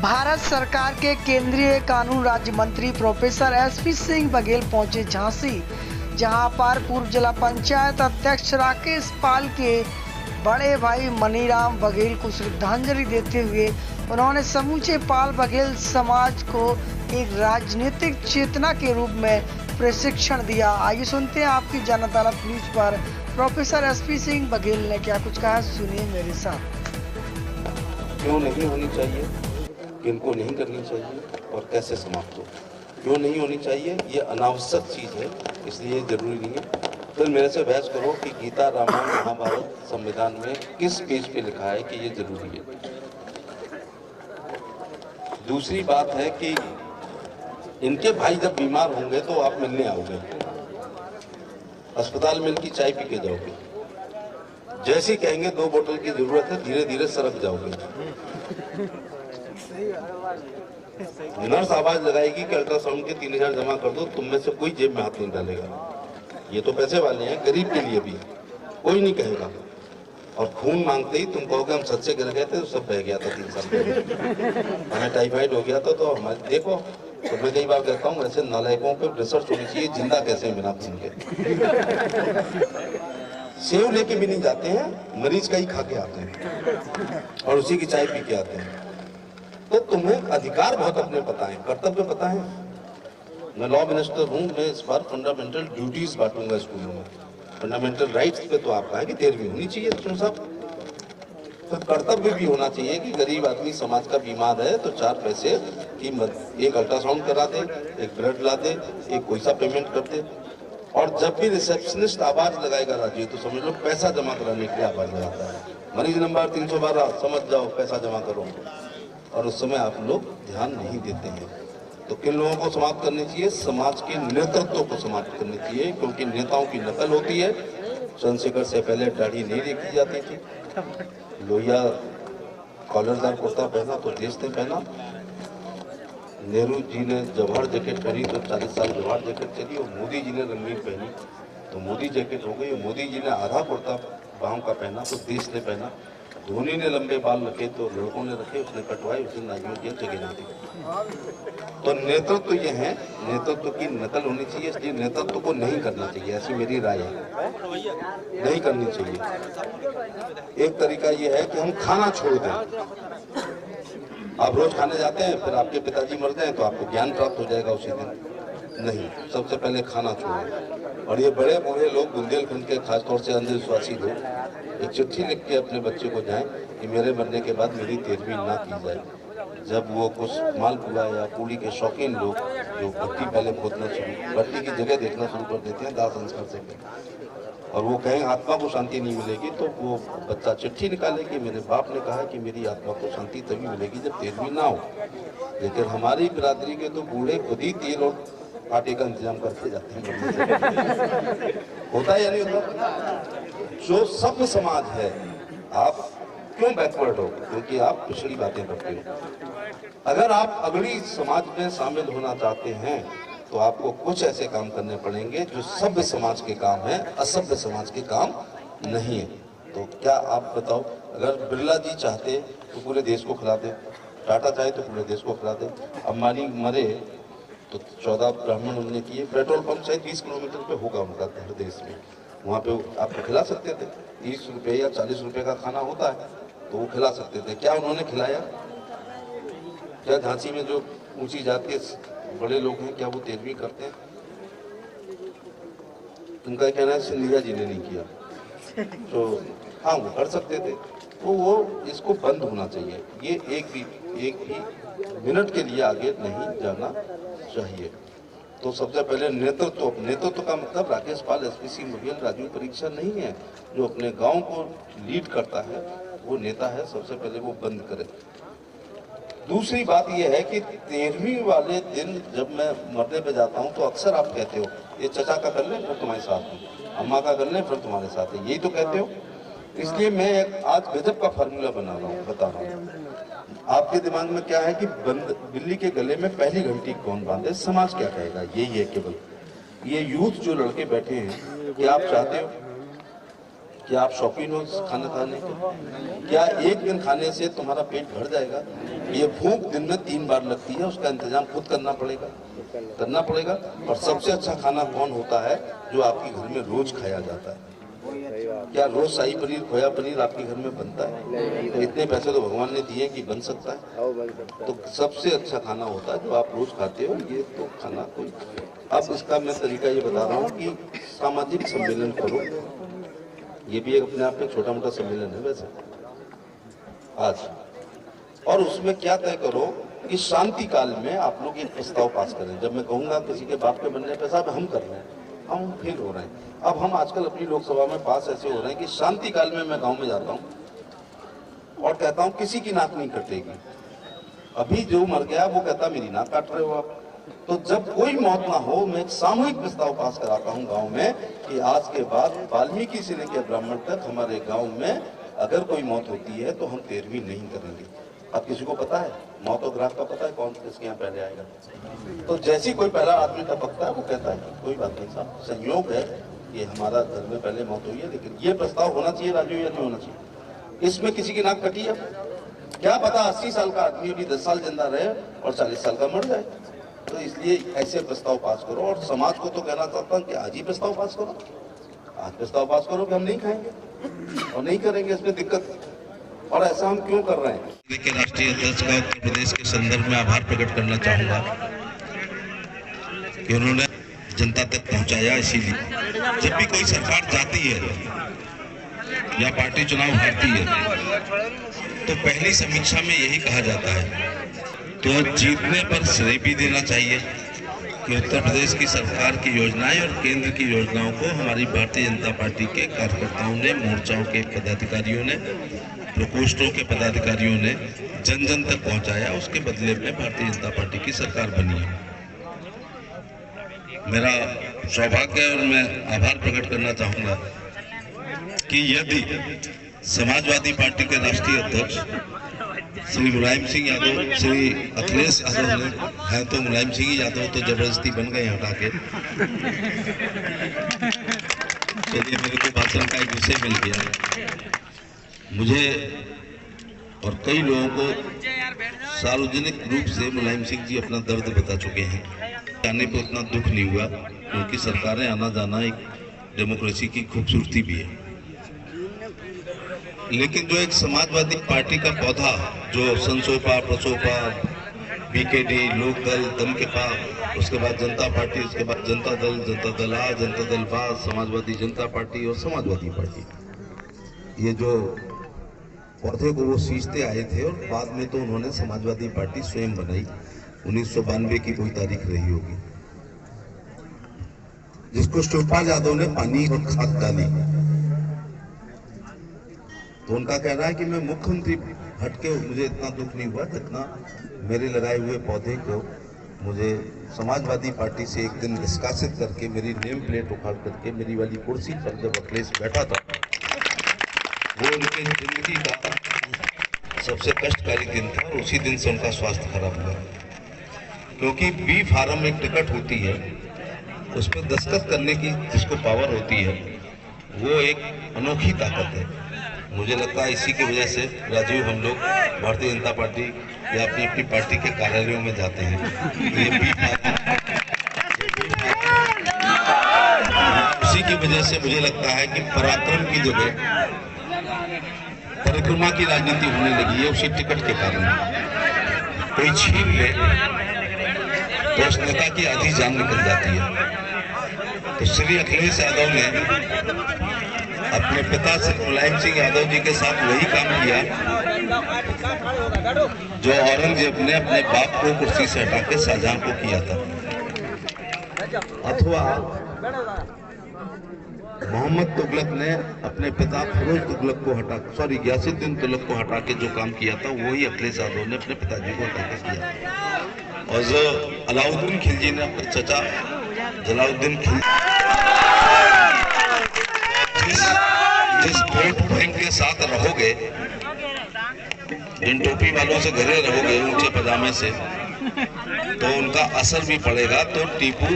भारत सरकार के केंद्रीय कानून राज्य मंत्री प्रोफेसर एसपी सिंह बघेल पहुंचे झांसी, जहां पर पूर्व जिला पंचायत अध्यक्ष राकेश पाल के बड़े भाई मनीराम बघेल को श्रद्धांजलि देते हुए उन्होंने समूचे पाल बघेल समाज को एक राजनीतिक चेतना के रूप में प्रशिक्षण दिया। आइए सुनते हैं आपकी जन अदालत न्यूज पर प्रोफेसर एसपी सिंह बघेल ने क्या कुछ कहा, सुनिए मेरे साथ। क्यों नहीं होनी चाहिए, किनको नहीं करनी चाहिए और कैसे समाप्त हो, क्यों नहीं होनी चाहिए, ये अनावश्यक चीज़ है, इसलिए जरूरी नहीं है। फिर मेरे से बहस करो कि गीता, रामायण, महाभारत, संविधान में किस पेज पे लिखा है कि ये जरूरी है। दूसरी बात है कि इनके भाई जब बीमार होंगे तो आप मिलने आओगे, अस्पताल में इनकी चाय पी के जाओगे, जैसे कहेंगे 2 बोतल की जरूरत है, धीरे धीरे सरक जाओगे। नर्स आवाज लगाएगी कि अल्ट्रासाउंड के 3000 जमा कर दो, तुम में से कोई जेब में हाथ नहीं डालेगा। ये तो पैसे वाले हैं, गरीब के लिए भी कोई नहीं कहेगा। और खून मांगते ही तुम कहोगे हम सच से गिर गए थे तो सब बह गया था 3 साल पहले, हमें टाइफाइड हो गया था। तो हमारे देखो, तो मैं कई बार कहता हूँ ऐसे नालायकों पे रिसर्च होनी चाहिए, जिंदा कैसे बिना खून के। सेव लेके भी नहीं जाते हैं, मरीज का ही खा के आते हैं और उसी की चाय पी के आते हैं। तो तुम्हें अधिकार बहुत अपने पता है, कर्तव्य पता है। मैं लॉ मिनिस्टर हूँ, मैं इस बार फंडामेंटल ड्यूटीज बांटूंगा स्कूलों में। फंडामेंटल राइट्स पे तो आपका है कि 13वीं होनी चाहिए तुम सब, तो कर्तव्य भी होना चाहिए कि गरीब आदमी समाज का बीमार है तो 4 पैसे की एक अल्ट्रासाउंड करा दे, एक ब्लड ला दे, एक कोई सा पेमेंट कर दे। और जब भी रिसेप्शनिस्ट आवाज लगाएगा राजीव, तो समझ लो पैसा जमा कराने के लिए आवाज लगाता है, मरीज नंबर 312 समझ जाओ, पैसा जमा करो। और उस समय आप लोग ध्यान नहीं देते हैं। तो किन लोगों को समाप्त करनी चाहिए? समाज के नेतृत्व को समाप्त करनी चाहिए, क्योंकि नेताओं की नकल होती है। चंद्रशेखर से पहले दाढ़ी नहीं देखी जाती थी, लोहिया कॉलरदार कुर्ता पहना तो देश ने पहना, नेहरू जी ने जवाहर जैकेट पहनी तो 40 साल जवाहर जैकेट चली, और मोदी जी ने रंगीन पहनी तो मोदी जैकेट हो गई। मोदी जी ने आधा कुर्ता बाहों का पहना तो देश ने पहना। धोनी ने लंबे बाल रखे तो लड़कों ने रखे, उसने कटवाए, उसने नाजियों की जगह नहीं दी। तो नेतृत्व ये है, नेतृत्व की नकल होनी चाहिए, इसलिए नेतृत्व को नहीं करना चाहिए, ऐसी मेरी राय है, नहीं करनी चाहिए। एक तरीका ये है कि हम खाना छोड़ दें। आप रोज खाने जाते हैं, फिर आपके पिताजी मर जाएं तो आपको ज्ञान प्राप्त हो जाएगा उसी दिन। नहीं, सबसे पहले खाना छोड़ें। और ये बड़े बूढ़े लोग, बुंदेलखंड के खासतौर से अंधविश्वासी लोग, एक चिट्ठी लिख के अपने बच्चे को जाएं कि मेरे मरने के बाद मेरी 13वीं ना की जाए। जब वो कुछ मालपुआ या पूड़ी के शौकीन लोग जो भट्टी पहले खोदना शुरू, भट्टी की जगह देखना शुरू कर देते हैं दाह संस्कार से, और वो कहें आत्मा को शांति नहीं मिलेगी, तो वो बच्चा चिट्ठी निकाले कि मेरे बाप ने कहा कि मेरी आत्मा को शांति तभी मिलेगी जब 13वीं ना हो। लेकिन हमारी बिरादरी के तो बूढ़े खुद ही तेल और आटे का इंतजाम करके जाते हैं। होता है या नहीं होता? जो सभ्य समाज है, आप क्यों बैकवर्ड हो? क्योंकि आप पिछड़ी बातें करते हो। अगर आप अगली समाज में शामिल होना चाहते हैं तो आपको कुछ ऐसे काम करने पड़ेंगे जो सभ्य समाज के काम है, असभ्य समाज के काम नहीं है। तो क्या आप बताओ, अगर बिरला जी चाहते तो पूरे देश को खिला दे, टाटा चाहे तो पूरे देश को खिला दे, अंबानी मरे तो 14 ब्राह्मण उन्होंने किए, पेट्रोल पंप शायद 20 किलोमीटर पे होगा उनका हर देश में, वहाँ पे आपको खिला सकते थे। 30 रुपये या 40 रुपये का खाना होता है तो वो खिला सकते थे। क्या उन्होंने खिलाया? क्या झांसी में जो ऊंची जाति के बड़े लोग हैं, क्या वो 13वीं करते हैं? उनका कहना है सिंधिया जी ने नहीं किया, तो हाँ वो कर सकते थे। तो वो इसको बंद होना चाहिए, ये एक भी मिनट के लिए आगे नहीं जाना चाहिए। तो सबसे पहले नेतृत्व का मतलब राकेश पाल, एसपी सिंह बघेल, राजीव परीक्षा नहीं है। जो अपने गांव को लीड करता है वो नेता है, सबसे पहले वो बंद करे। दूसरी बात यह है कि 13वीं वाले दिन जब मैं मरने पे जाता हूं तो अक्सर आप कहते हो ये चचा का कर ले फिर तुम्हारे साथ है, अम्मा का कर ले फिर तुम्हारे साथ है, यही तो कहते हो। इसलिए मैं आज गजब का फार्मूला बना रहा हूँ, बता रहा हूँ। आपके दिमाग में क्या है कि बिल्ली के गले में पहली घंटी कौन बांधे, समाज क्या कहेगा, यही है केवल। ये यूथ जो लड़के बैठे हैं, क्या आप चाहते हो क्या आप शौकीन हो खाना खाने के? क्या एक दिन खाने से तुम्हारा पेट भर जाएगा? ये भूख दिन में 3 बार लगती है, उसका इंतजाम खुद करना पड़ेगा। और सबसे अच्छा खाना कौन होता है? जो आपके घर में रोज खाया जाता है। क्या रोज शाही पनीर, खोया पनीर आपके घर में बनता है? तो इतने पैसे तो भगवान ने दिए कि बन सकता है। तो सबसे अच्छा खाना होता है जो आप रोज खाते हो। ये तो खाना कोई, अब इसका मैं तरीका ये बता रहा हूँ कि सामाजिक सम्मेलन करो। ये भी एक अपने आप में छोटा मोटा सम्मेलन है वैसे आज। और उसमें क्या तय करो कि शांति काल में आप लोग एक प्रस्ताव पास करें। जब मैं कहूंगा किसी के बाप के बनने पे, साहब हम कर रहे हैं, हम फेल हो रहे हैं। अब हम आजकल अपनी लोकसभा में पास ऐसे हो रहे हैं कि शांति काल में मैं गांव में जाता हूं और कहता हूं किसी की नाक नहीं कटेगी। अभी जो मर गया वो कहता मेरी नाक काट रहे हो आप। तो जब कोई मौत ना हो, मैं एक सामूहिक प्रस्ताव पास कराता हूं गांव में कि आज के बाद वाल्मीकि से लेकर ब्राह्मण तक हमारे गांव में अगर कोई मौत होती है तो हम 13वीं नहीं करेंगे। अब किसी को पता है मौत और ग्राफ का पता है कौन किसके यहाँ पहले आएगा? तो जैसी कोई पहला आदमी टपकता है वो कहता है कोई बात नहीं साहब, संयोग है ये हमारा घर में पहले मौत हुई है, लेकिन ये प्रस्ताव होना चाहिए राजू या नहीं होना चाहिए? इसमें किसी की नाक कटी है? क्या पता 80 साल का आदमी अभी 10 साल जिंदा रहे और 40 साल का मर जाए। तो इसलिए ऐसे प्रस्ताव पास करो। और समाज को तो कहना चाहता हूँ कि आज ही प्रस्ताव पास करो, आज प्रस्ताव पास करो कि हम नहीं खाएंगे और नहीं करेंगे, इसमें दिक्कत। और ऐसा हम क्यों कर रहे हैं? के राष्ट्रीय अध्यक्ष का उत्तर प्रदेश के संदर्भ में आभार प्रकट करना चाहूंगा कि उन्होंने जनता तक पहुंचाया। इसीलिए जब भी कोई सरकार जाती है या पार्टी चुनाव हारती है तो पहली समीक्षा में यही कहा जाता है, तो जीतने पर श्रेय भी देना चाहिए कि उत्तर प्रदेश की सरकार की योजनाएं और केंद्र की योजनाओं को हमारी भारतीय जनता पार्टी के कार्यकर्ताओं ने, मोर्चाओं के पदाधिकारियों ने, प्रकोष्ठों के पदाधिकारियों ने जन जन तक पहुंचाया। उसके बदले में भारतीय जनता पार्टी की सरकार बनी है। मेरा सौभाग्य है और मैं आभार प्रकट करना चाहूंगा कि यदि समाजवादी पार्टी के राष्ट्रीय अध्यक्ष श्री मुलायम सिंह यादव, श्री अखिलेश यादव हैं तो मुलायम सिंह यादव तो जबरदस्ती बन गए हटा के। चलिए, मेरे को भाषण का एक विषय मिल गया। मुझे और कई लोगों को सार्वजनिक रूप से मुलायम सिंह जी अपना दर्द बता चुके हैं। आने पर उतना दुख नहीं हुआ क्योंकि सरकारें आना जाना एक डेमोक्रेसी की खूबसूरती भी है। लेकिन जो एक समाजवादी पार्टी का पौधा जो संसोपा, प्रसोपा, बीकेडी, लोकदल, दमकेपा, उसके बाद जनता पार्टी, उसके बाद जनता दल आ, जनता दल बा, समाजवादी जनता पार्टी और समाजवादी पार्टी, ये जो पौधे को वो सींचते आए थे और बाद में तो उन्होंने समाजवादी पार्टी स्वयं बनाई। 1992 की कोई तारीख रही होगी, जिसको शिवपाल यादव ने पानी और खाद डाली। तो उनका कहना है कि मैं मुख्यमंत्री हटके मुझे इतना दुख नहीं हुआ जितना मेरे लगाए हुए पौधे को मुझे समाजवादी पार्टी से एक दिन निष्कासित करके मेरी नेम प्लेट उखाड़ करके मेरी वाली कुर्सी पर जब अखिलेश बैठा था, वो उनके जिंदगी का सबसे कष्टकारी दिन था। और उसी दिन से उनका स्वास्थ्य खराब हुआ, क्योंकि बी फार्म एक टिकट होती है, उस पर दस्तखत करने की जिसको पावर होती है वो एक अनोखी ताकत है। मुझे लगता है इसी की वजह से राजीव हम लोग भारतीय जनता पार्टी या अपनी अपनी पार्टी के कार्यालयों में जाते हैं। ये बी उसी की वजह से मुझे लगता है कि पराक्रम की जगह परिक्रमा की राजनीति होने लगी है, उसी टिकट के कारण। कोई छीन ले तो उस नेता की आधी जान निकल जाती है। तो श्री अखिलेश यादव ने अपने पिता श्री मुलायम सिंह यादव जी के साथ वही काम किया जो औरंगजेब ने अपने बाप को कुर्सी से हटा के शाहजहां को किया था, अथवा मोहम्मद तुगलक ने अपने पिता फिरोज तुगलक को गयासुद्दीन तुगलक को हटा के जो काम किया था वही अखिलेश यादव ने अपने पिताजी को हटा के किया। और जो अलाउद्दीन खिलजी ने अपने चचा जलाउद्दीन खिलजी जिस वोट बैंक के साथ रहोगे, जिन टोपी वालों से घरे रहोगे ऊंचे पजामे से, तो उनका असर भी पड़ेगा। तो टीपू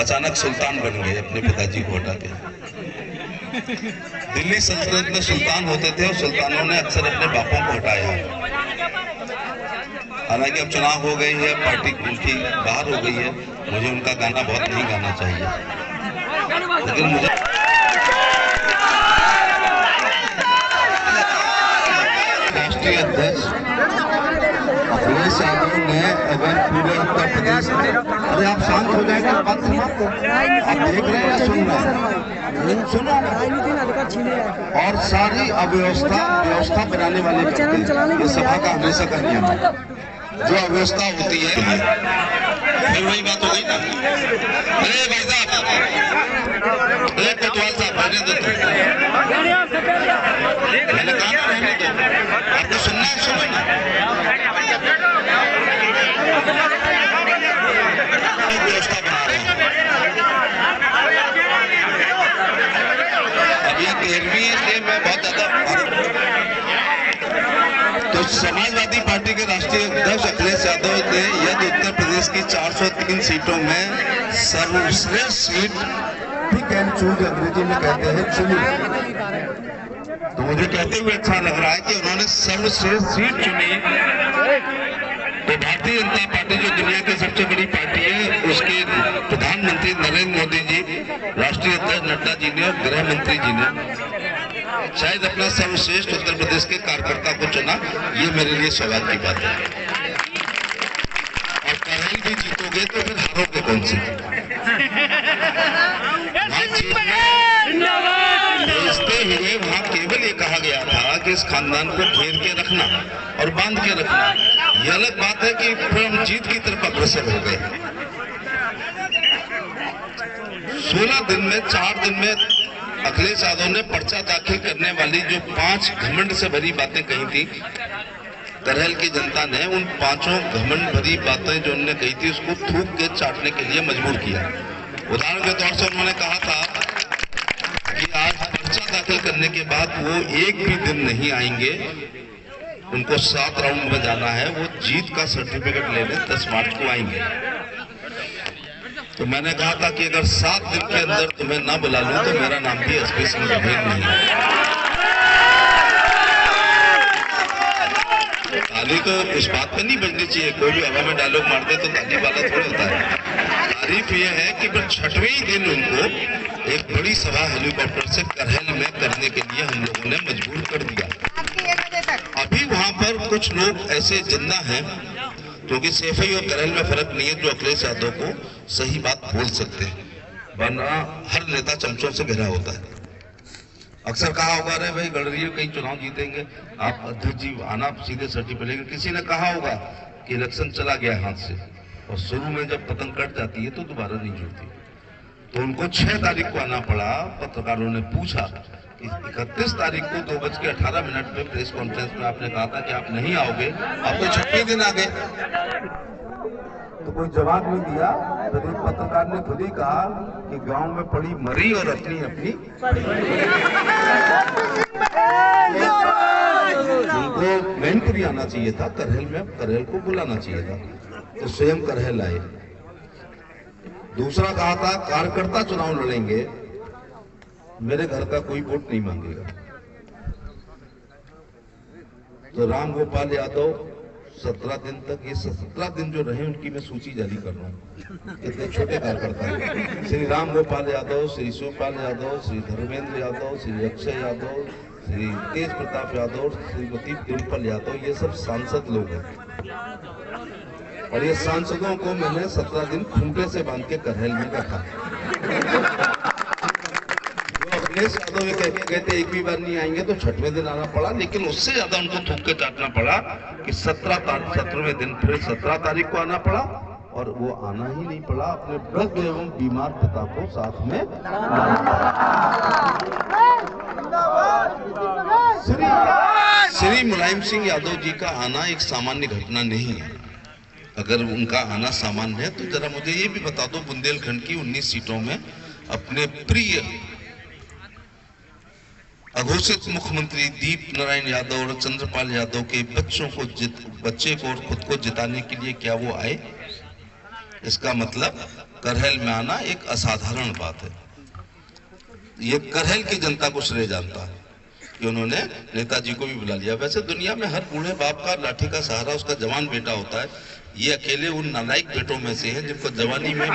अचानक सुल्तान बन गए अपने पिताजी को हटा के। दिल्ली सल्तनत में सुल्तान होते थे और सुल्तानों ने अक्सर अपने बापों को हटाया। हालांकि अब चुनाव हो गई है, पार्टी उनकी बाहर हो गई है, मुझे उनका गाना बहुत नहीं गाना चाहिए, लेकिन मुझे राष्ट्रीय अध्यक्ष अखिलेश यादव ने अगर पूरे उत्तर प्रदेश में, अरे आप शांत हो जाएगा, बात समाप्त, आप देख रहे हैं, सुन रहे हैं, सुनो, और सारी व्यवस्था बनाने वाले ये सभा का हमेशा का नियम है, जो अव्यवस्था होती है फिर वही बात हो गई ना। अरे भाई साहब, अरे कोतवाल साहब, रहने दो, मैंने कहा ना रहने दो, आपको सुनना है, सुनो ना। व्यवस्था बना रहे हैं, अब ये 13वीं से मैं बहुत ज्यादा, तो समाजवादी पार्टी के राष्ट्रीय अध्यक्ष अखिलेश यादव ने यदि उत्तर प्रदेश की 403 सीटों में सर्वश्रेष्ठ सीट, पिक एंड चूज अंग्रेजी में कहते हैं, चुनी, तो मुझे कहते हुए अच्छा लग रहा है कि उन्होंने सर्वश्रेष्ठ सीट चुनी। तो भारतीय जनता पार्टी जो दुनिया की सबसे बड़ी पार्टी है, उसके प्रधानमंत्री नरेंद्र मोदी जी, राष्ट्रीय अध्यक्ष नड्डा जी ने और गृह मंत्री जी ने शायद अपना सर्वश्रेष्ठ उत्तर प्रदेश के कार्यकर्ता को चुना, ये मेरे लिए सौभाग्य की बात है। और करहल भी जीतोगे तो फिर हारोगे कौन से? भेजते हुए वहां केवल ये कहा गया था कि इस खानदान को घेर के रखना और बांध के रखना। ये अलग बात है कि फिर हम जीत की तरफ अग्रसर हो गए। 16 दिन में, 4 दिन में अखिलेश यादव ने पर्चा दाखिल करने वाली जो 5 घमंड से भरी बातें कही थी, करहल की जनता ने उन 5 घमंड भरी बातें जो उन्होंने कही थी उसको थूक के चाटने के लिए मजबूर किया। उदाहरण के तौर से उन्होंने कहा था कि आज पर्चा दाखिल करने के बाद वो एक भी दिन नहीं आएंगे, उनको 7 राउंड में जाना है, वो जीत का सर्टिफिकेट लेने 10 मार्च को आएंगे। तो मैंने कहा था कि अगर 7 दिन के अंदर तुम्हें ना बुला लूं तो मेरा नाम भी एसपी सिंह बघेल नहीं है। ताली तो इस बात पे नहीं बजनी चाहिए, कोई भी हवा में डायलॉग मार दे तो ताली वाला थोड़ा होता है। तारीफ ये है कि फिर 6वें दिन उनको एक बड़ी सभा हेलीकॉप्टर से करहल में करने के लिए हम लोगों ने मजबूर कर दिया। अभी वहां पर कुछ लोग ऐसे जिंदा हैं, क्योंकि सेफई और करहल में फर्क नहीं है, जो अखिलेश यादव को सही बात बोल सकते हैं, वरना हर नेता चमचों से घिरा होता है। अक्सर कहा होगा, अरे भाई गडरिया कई चुनाव जीतेंगे, आप अध्यक्ष जी आना सीधे सर्टिफिकेट, लेकिन किसी ने कहा होगा कि इलेक्शन चला गया हाथ से, और शुरू में जब पतंग कट जाती है तो दोबारा नहीं जुड़ती। तो उनको 6 तारीख को आना पड़ा। पत्रकारों ने पूछा कि 31 तारीख को 2:18 पे प्रेस कॉन्फ्रेंस में आपने कहा था कि आप नहीं आओगे, आप तो 6वें दिन आ गए, तो कोई जवाब नहीं दिया। तो एक पत्रकार ने खुद ही कहा कि गांव में पड़ी मरी और अपनी अपनी, उनको मैनपुरी आना चाहिए था, करहल में करहल को बुलाना चाहिए था, तो स्वयं करहल आए। दूसरा कहा था कार्यकर्ता चुनाव लड़ेंगे, मेरे घर का कोई वोट नहीं मांगेगा। तो राम गोपाल यादव 17 दिन तक, ये 17 दिन जो रहे उनकी मैं सूची जारी कर रहा हूँ, इतने छोटे कार्यकर्ता हैं। श्री राम गोपाल यादव, श्री शिवपाल यादव, श्री धर्मेंद्र यादव, श्री अक्षय यादव, श्री तेज प्रताप यादव, श्रीमती डिम्पल यादव, ये सब सांसद लोग हैं। और ये सांसदों को मैंने 17 दिन खूंटे से बांध के करहल में रखा। जो अखिलेश यादव ये कहते एक भी बार नहीं आएंगे, तो 6वें दिन आना पड़ा, लेकिन उससे ज्यादा उनको थूक के चाटना पड़ा कि 17वें दिन फिर 17 तारीख को आना पड़ा, और वो आना ही नहीं पड़ा, अपने वृद्ध एवं बीमार पिता को साथ में। श्री मुलायम सिंह यादव जी का आना एक सामान्य घटना नहीं है। अगर उनका आना सामान्य है तो जरा मुझे ये भी बता दो, बुंदेलखंड की 19 सीटों में अपने प्रिय अघोषित मुख्यमंत्री दीप नारायण यादव और चंद्रपाल यादव के बच्चे को और खुद को जिताने के लिए क्या वो आए? इसका मतलब करहल में आना एक असाधारण बात है। ये करहल की जनता को श्रेय जानता है कि उन्होंने नेताजी को भी बुला लिया। वैसे दुनिया में हर बूढ़े बाप का लाठी का सहारा उसका जवान बेटा होता है। ये अकेले उन नालायक बेटों में से हैं जिनको जवानी में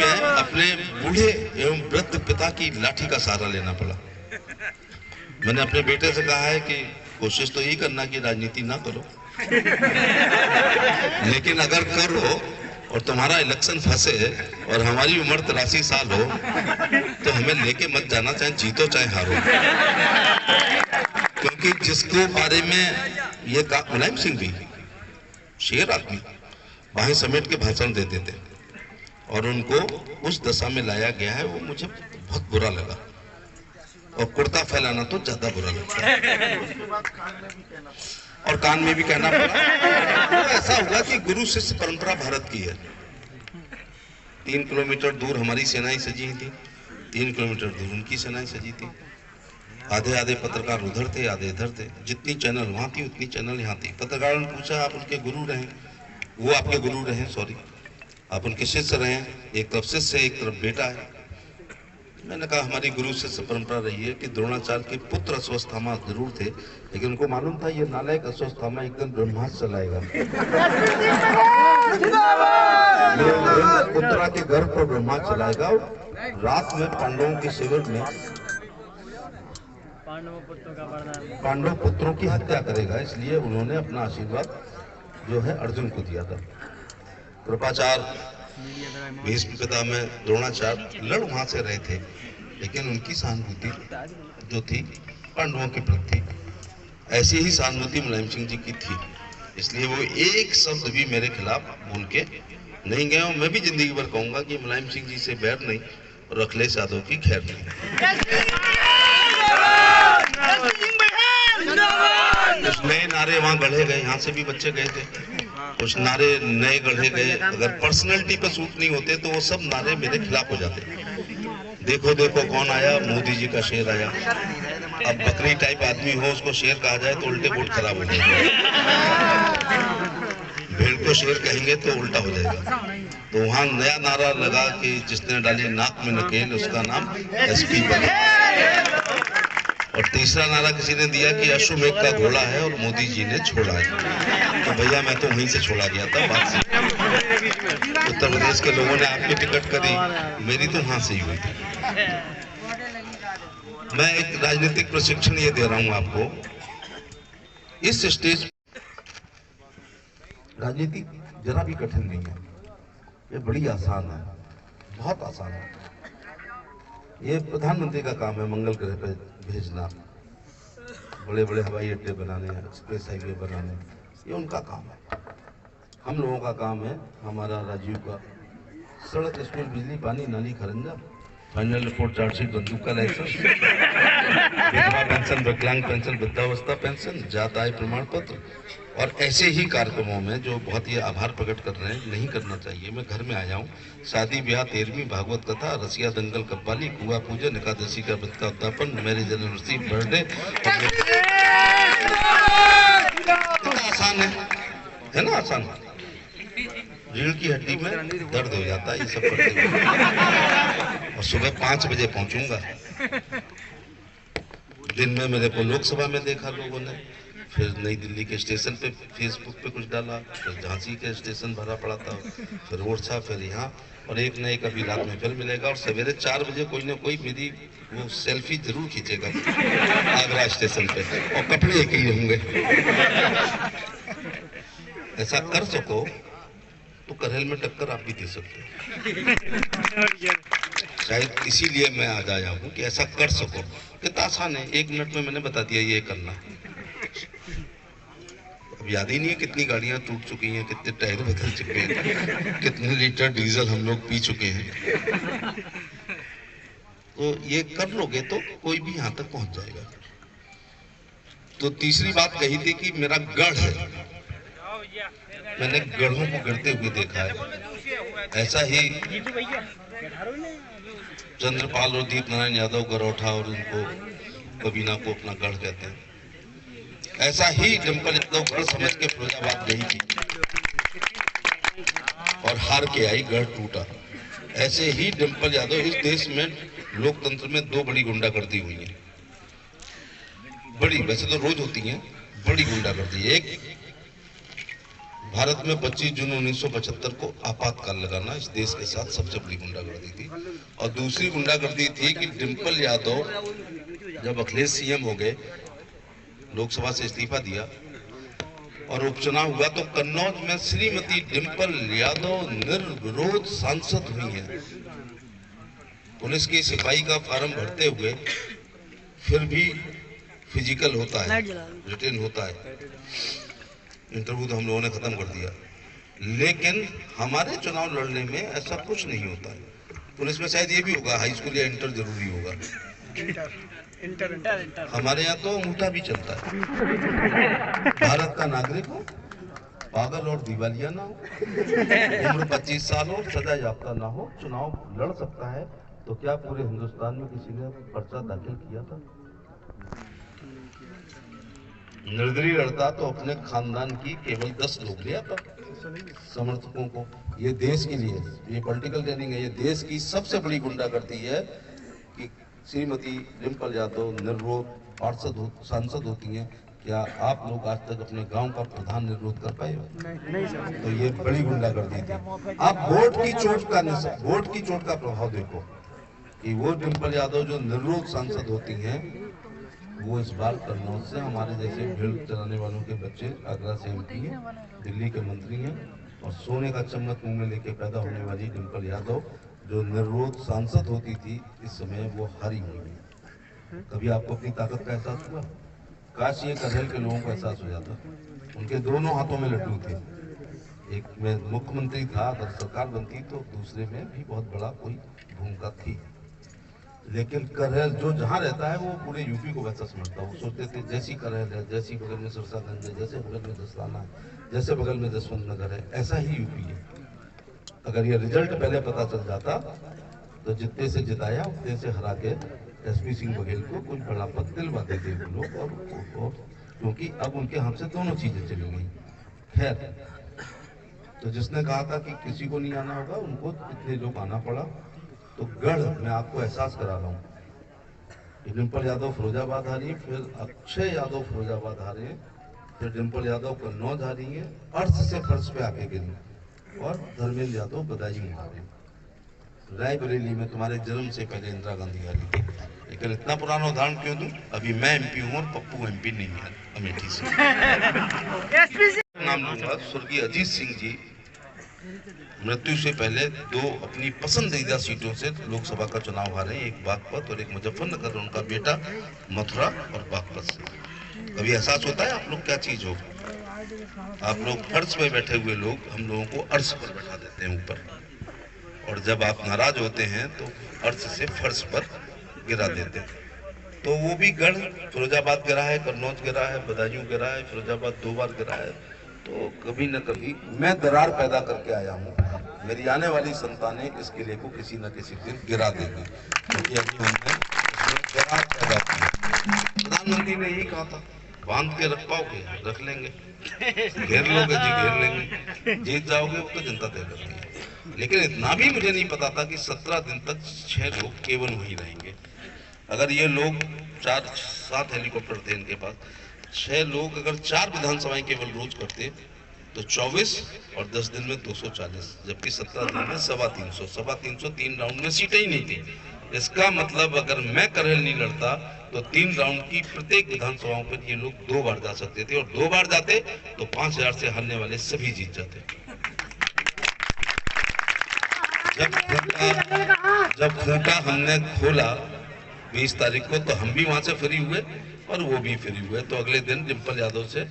अपने बूढ़े एवं वृद्ध पिता की लाठी का सहारा लेना पड़ा। मैंने अपने बेटे से कहा है कि कोशिश तो यही करना कि राजनीति ना करो, लेकिन अगर करो और तुम्हारा इलेक्शन फंसे और हमारी उम्र 83 साल हो तो हमें लेके मत जाना, चाहे जीतो चाहे हारो। क्योंकि जिसके बारे में ये कहा, मुलायम सिंह भी शेर आदमी, बाहें समेट के भाषण देते थे और उनको उस दशा में लाया गया है, वो मुझे बहुत बुरा लगा। और कुर्ता फैलाना तो ज्यादा बुरा लगता है और कान में भी कहना पड़ा। तो ऐसा हुआ कि गुरु शिष्य परंपरा भारत की है। 3 किलोमीटर दूर हमारी सेनाएं सजी थी, 3 किलोमीटर दूर उनकी सेनाएं सजी थी। आधे आधे पत्रकार उधर थे, आधे इधर थे। जितनी चैनल वहां थी उतनी चैनल यहाँ थी। पत्रकारों ने पूछा आप उनके गुरु रहे, वो आपके गुरु रहे, सॉरी आप उनके शिष्य रहे, एक तरफ शिष्य एक तरफ बेटा है। मैंने कहा हमारी गुरु शिष्य परंपरा रही है कि द्रोणाचार्य के पुत्र अश्वत्थामा जरूर थे, लेकिन उनको मालूम था ये नालायक अश्वत्थामा एक दिन ब्रह्मास्त्र चलाएगा। उत्तरा के गर्भ पर ब्रह्मास्त्र चलाएगा और रात में पांडवों के शिविर में पांडव पुत्रों की हत्या करेगा। इसलिए उन्होंने अपना आशीर्वाद जो है अर्जुन को दिया था। कृपाचार्य भीष्म पिता में द्रोणाचार्य लड़ वहां से रहे थे, लेकिन उनकी सहानुभूति जो थी पांडवों के प्रति थी। ऐसी ही सहानुभूति मुलायम सिंह जी की थी, इसलिए वो एक शब्द भी मेरे खिलाफ बोल के नहीं गए। और मैं भी जिंदगी भर कहूंगा कि मुलायम सिंह जी से बैर नहीं और अखिलेश यादव की खैर नहीं। कुछ नए नारे वहां गढ़े गए, यहाँ से भी बच्चे गए थे, कुछ नारे नए गढ़े गए। अगर पर्सनैलिटी पर सूट नहीं होते तो वो सब नारे मेरे खिलाफ हो जाते। देखो देखो कौन आया, मोदी जी का शेर आया। अब बकरी टाइप आदमी हो उसको शेर कहा जाए तो उल्टे वोट खराब हो जाएगा। भेड़ को शेर कहेंगे तो उल्टा हो जाएगा। तो वहां नया नारा लगा कि जिसने डाली नाक में नकेल उसका नाम SP बना। और तीसरा नारा किसी ने दिया कि अश्वमेघ का घोड़ा है और मोदी जी ने छोड़ा है। तो भैया मैं तो वहीं से छोड़ा गया था। बात से उत्तर प्रदेश के लोगों ने आपकी टिकट करी, मेरी तो वहां से ही हुई थी। मैं एक राजनीतिक प्रशिक्षण ये दे रहा हूं आपको। इस स्टेज राजनीति जरा भी कठिन नहीं है, ये बड़ी आसान है, बहुत आसान है। ये प्रधानमंत्री का काम है मंगल ग्रह पे भेजना, बड़े बड़े हवाई अड्डे बनाने, एक्सप्रेस हाईवे बनाने, ये उनका काम है। हम लोगों का काम है, हमारा राजीव का सड़क, स्कूल, बिजली, पानी, नाली, खरंजा, फाइनल रिपोर्ट, चार्जशीट, बंदूक का लाइसेंस, विधवा पेंशन, विकलांग पेंशन, वृद्धावस्था पेंशन, जात आय प्रमाण पत्र और ऐसे ही कार्यक्रमों में जो बहुत ही आभार प्रकट कर रहे हैं। नहीं करना चाहिए। मैं घर में आया हूँ, शादी ब्याह, 13वीं भागवत कथा, रसिया दंगल कव्वाली, कुआ पूजन, एकादशी का व्रत का उद्यापन, मैरिज एनिवर्सरी, बर्थडे, आसान है ना? आसान। रीढ़ की हड्डी में दर्द हो जाता है ये सब करते हुए। और सुबह 5 बजे पहुंचूंगा। दिन में मेरे को लोकसभा में देखा लोगों ने, फिर नई दिल्ली के स्टेशन पे फेसबुक पे कुछ डाला, फिर झांसी के स्टेशन भरा पड़ा था, फिर ओरछा, फिर यहाँ, और एक न एक अभी रात में फिर मिलेगा। और सवेरे 4 बजे कोई ना कोई मेरी वो सेल्फी जरूर खींचेगा आगरा स्टेशन पे, और कपड़े एक ही होंगे। ऐसा कर सको तो करहल में टक्कर आप भी दे सकते हो। शायद इसीलिए मैं आज आया हूँ कि ऐसा कर सको। कितना आसान है, 1 मिनट में मैंने बता दिया ये करना। अब याद ही नहीं है कितनी गाड़ियां टूट चुकी हैं, कितने टायर बदल चुके हैं, कितने लीटर डीजल हम लोग पी चुके हैं। तो ये कर लोगे तो कोई भी यहाँ तक पहुंच जाएगा। तो तीसरी बात कही थी कि मेरा गढ़ है, मैंने गढ़ों को गिरते हुए देखा है। ऐसा ही चंद्रपाल और दीप नारायण यादव गरौठा और उनको कबीना को अपना गढ़ कहते हैं। ऐसा ही डिम्पल यादव गढ़ समझ के फिरोजाबाद गई थी और हार के आई, गढ़ टूटा। ऐसे ही डिंपल यादव, इस देश में लोकतंत्र में दो बड़ी गुंडागर्दी हुई है, बड़ी, वैसे तो रोज होती है, बड़ी गुंडागर्दी। एक भारत में 25 जून 1975 को आपातकाल लगाना इस देश के साथ सबसे बड़ी गुंडागर्दी थी, और दूसरी गुंडागर्दी थी कि डिंपल यादव जब अखिलेश सीएम हो गए, लोकसभा से इस्तीफा दिया और उपचुनाव हुआ, तो कन्नौज में श्रीमती डिंपल यादव निर्विरोध सांसद हुई हैं। पुलिस की सिपाही का फॉर्म भरते हुए फिर भी फिजिकल होता है, रिटर्न होता है, इंटरव्यू तो हम लोगों ने खत्म कर दिया, लेकिन हमारे चुनाव लड़ने में ऐसा कुछ नहीं होता है। पुलिस में शायद ये भी होगा, हाई स्कूल या इंटर जरूरी होगा, इंटर। हमारे यहाँ तो अंगूठा भी चलता है। भारत का नागरिक हो, पागल और दिवालिया ना हो, उम्र 25 साल हो, सजा याफ्ता ना हो, चुनाव लड़ सकता है, तो क्या पूरे हिंदुस्तान में किसी ने पर्चा दाखिल किया था? निर्दलीय लड़ता तो अपने खानदान की केवल 10 लोग ले आता समर्थकों को। ये देश के लिए, ये पॉलिटिकल ट्रेनिंग है, ये देश की सबसे बड़ी गुंडागर्दी है कि श्रीमती डिंपल यादव निर्विरोध सांसद होती हैं। क्या आप लोग आज तक अपने गांव का प्रधान निर्विरोध कर पाए हो? नहीं सर। तो ये बड़ी गुंडागर्दी थी। आप वोट की चोट का प्रभाव देखो कि वो डिंपल यादव जो निर्विरोध सांसद होती हैं, वो इस बार कन्नौज से हमारे जैसे भेड़ चलाने वालों के बच्चे, आगरा से एमपी हैं, दिल्ली के मंत्री हैं, और सोने का चम्मच मुंह में लेके पैदा होने वाली डिंपल यादव जो निर्विरोध सांसद होती थी, इस समय वो हारी हुई है। कभी आपको अपनी ताकत का एहसास हुआ? काश ये करहल के लोगों को एहसास हो जाता। उनके दोनों हाथों में लड्डू थे, एक में मुख्यमंत्री था, अगर सरकार बनती तो दूसरे में भी बहुत बड़ा कोई भूमिका थी, लेकिन करहल जो जहाँ रहता है वो पूरे यूपी को वैसा समझता है। वो सोचते थे जैसी करहल है, जैसी बगल में सिरसागंज है, जैसे बगल में दसराना है, जैसे बगल में जसवंत नगर है, ऐसा ही यूपी है। अगर ये रिजल्ट पहले पता चल जाता तो जितने से जिताया उतने से हरा के एसपी सिंह बघेल को कुछ बड़ा पद दिलवा देते वो लोग, और क्योंकि अब उनके हाथ से दोनों चीजें चली गई। खैर, तो जिसने कहा था कि किसी को नहीं आना होगा, उनको इतने लोग आना पड़ा। तो गढ़ में आपको एहसास करा रहा हूँ, डिंपल यादव फिरोजाबाद हारी, फिर अक्षय यादव फिरोजाबाद हारे, फिर डिंपल यादव कन्नौज हारी है, अर्थ से फर्श पे आके गिरी, और धर्मेंद्र यादव बदायूं हारे। रायबरेली में तुम्हारे जन्म से पहले इंदिरा गांधी हारी थी। लेकिन इतना पुराना उदाहरण क्यों दूं? अभी मैं एमपी हूँ और पप्पू एमपी नहीं है अमेठी से। नाम लूंगा, स्वर्गीय अजीत सिंह जी मृत्यु से पहले 2 अपनी पसंदीदा सीटों से लोकसभा का चुनाव हारे, एक बागपत और एक मुजफ्फरनगर, उनका बेटा मथुरा और बागपत से। कभी एहसास होता है आप लोग क्या चीज हो? आप लोग फर्श पे बैठे हुए लोग हम लोगों को अर्श पर बैठा देते हैं ऊपर, और जब आप नाराज होते हैं तो अर्श से फर्श पर गिरा देते हैं। तो वो भी गढ़, फिरोजाबाद गिरा है, कन्नौज गिरा है, बदायूं गिरा है, फिरोजाबाद 2 बार गिरा है। तो कभी न कभी मैं दरार पैदा करके आया हूँ, मेरी आने वाली संतानें इस किले को किसी न किसी दिन गिरा देंगी, क्योंकि अभी हमने दरार पैदा की। प्रधानमंत्री ने यही कहा था, बांध के रख पाओगे, रख लेंगे, घेर लोगे जी, घेर लेंगे, जीत जाओगे वो तो जनता तय करती है। लेकिन इतना भी मुझे नहीं पता था कि 17 दिन तक 6 लोग केवल वहीं रहेंगे। अगर ये लोग 4-7 हेलीकॉप्टर थे इनके पास, 6 लोग अगर 4 विधानसभाएं केवल रोज करते तो 24 और 10 दिन में 240, जबकि 17 दिन में 350, 3 राउंड में सीटें ही नहीं थी। इसका मतलब अगर मैं करहल नहीं लड़ता तो 3 राउंड की प्रत्येक विधानसभाओं पर ये लोग 2 बार जा सकते थे, और 2 बार जाते तो 5000 से हारने वाले सभी जीत जाते। जब खूंटा हमने खोला 20 तारीख को, तो हम भी वहां से फ्री हुए और वो भी फ्री हुए। तो अगले दिन डिंपल यादव से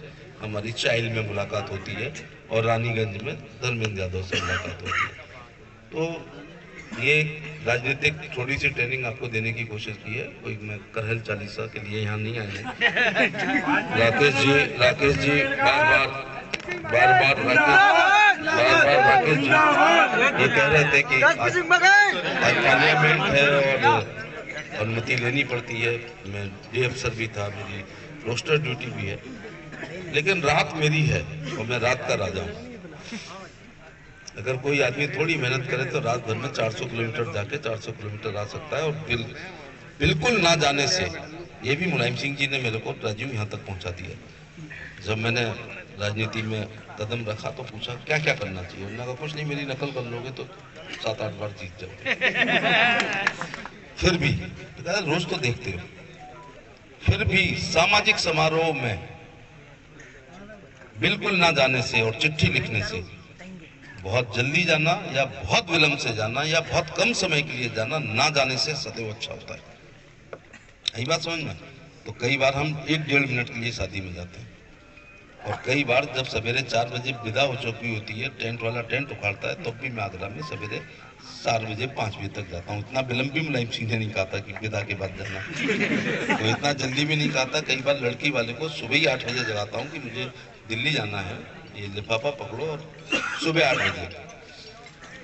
हमारी चाइल में मुलाकात होती है और रानीगंज में धर्मेंद्र यादव से मुलाकात होती है। तो ये राजनीतिक थोड़ी सी ट्रेनिंग आपको देने की कोशिश की है। कोई मैं करहल चालीसा के लिए यहाँ नहीं आए हैं। राकेश जी बार बार राकेश जी ये कह रहे थे कि आज पार्लियामेंट है और अनुमति लेनी पड़ती है। मैं डे अफसर भी था, मेरी रोस्टर ड्यूटी भी है, लेकिन रात मेरी है और मैं रात का राजा हूँ। अगर कोई आदमी थोड़ी मेहनत करे तो रात भर में 400 किलोमीटर जाके 400 किलोमीटर आ सकता है। और बिल्कुल ना जाने से, ये भी मुलायम सिंह जी ने मेरे को राजीव यहाँ तक पहुँचा दिया। जब मैंने राजनीति में कदम रखा तो पूछा क्या क्या करना चाहिए, उन्होंने कहा कुछ नहीं, मेरी नकल कर लोगे तो 7-8 बार जीत जाओगे। फिर भी रोज तो देखते हो, फिर भी सामाजिक समारोह में बिल्कुल ना जाने से और चिट्ठी लिखने से, बहुत जल्दी जाना या बहुत विलंब से जाना या बहुत कम समय के लिए जाना, ना जाने से सदैव अच्छा होता है। यही बात समझ में। तो कई बार हम 1-1.5 मिनट के लिए शादी में जाते हैं, और कई बार जब सवेरे 4 बजे विदा हो चुकी होती है, टेंट वाला टेंट उखाड़ता है, तब भी मैं आगरा में सवेरे 4 बजे 5 बजे तक जाता हूँ। इतना विलंब भी मुलायम सिंह ने नहीं कहा था कि विदा के बाद जाना, तो इतना जल्दी भी नहीं कहा था। कई बार लड़की वाले को सुबह ही 8 बजे जगाता हूँ कि मुझे दिल्ली जाना है, ये लिफाफा पकड़ो, और सुबह 8 बजे।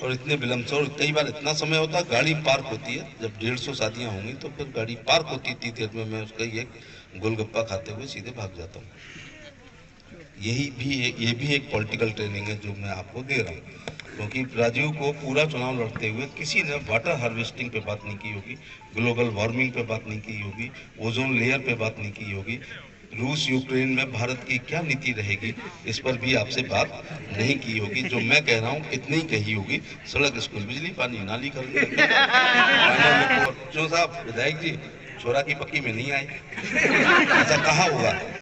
और इतने विलंब से, और कई बार इतना समय होता है गाड़ी पार्क होती है, जब 150 शादियाँ होंगी तो फिर गाड़ी पार्क होती इतनी देर में मैं उसका एक गोलगप्पा खाते हुए सीधे भाग जाता हूँ। ये भी एक पॉलिटिकल ट्रेनिंग है जो मैं आपको दे रहा हूँ, क्योंकि राजीव को पूरा चुनाव लड़ते हुए किसी ने वाटर हार्वेस्टिंग पे बात नहीं की होगी, ग्लोबल वार्मिंग पे बात नहीं की होगी, ओजोन लेयर पे बात नहीं की होगी, रूस यूक्रेन में भारत की क्या नीति रहेगी इस पर भी आपसे बात नहीं की होगी। जो मैं कह रहा हूँ इतनी ही कही होगी, सड़क, स्कूल, बिजली, पानी, नाली कर जो साहब विधायक जी छोरा की पक्की में नहीं आए, ऐसा कहा होगा।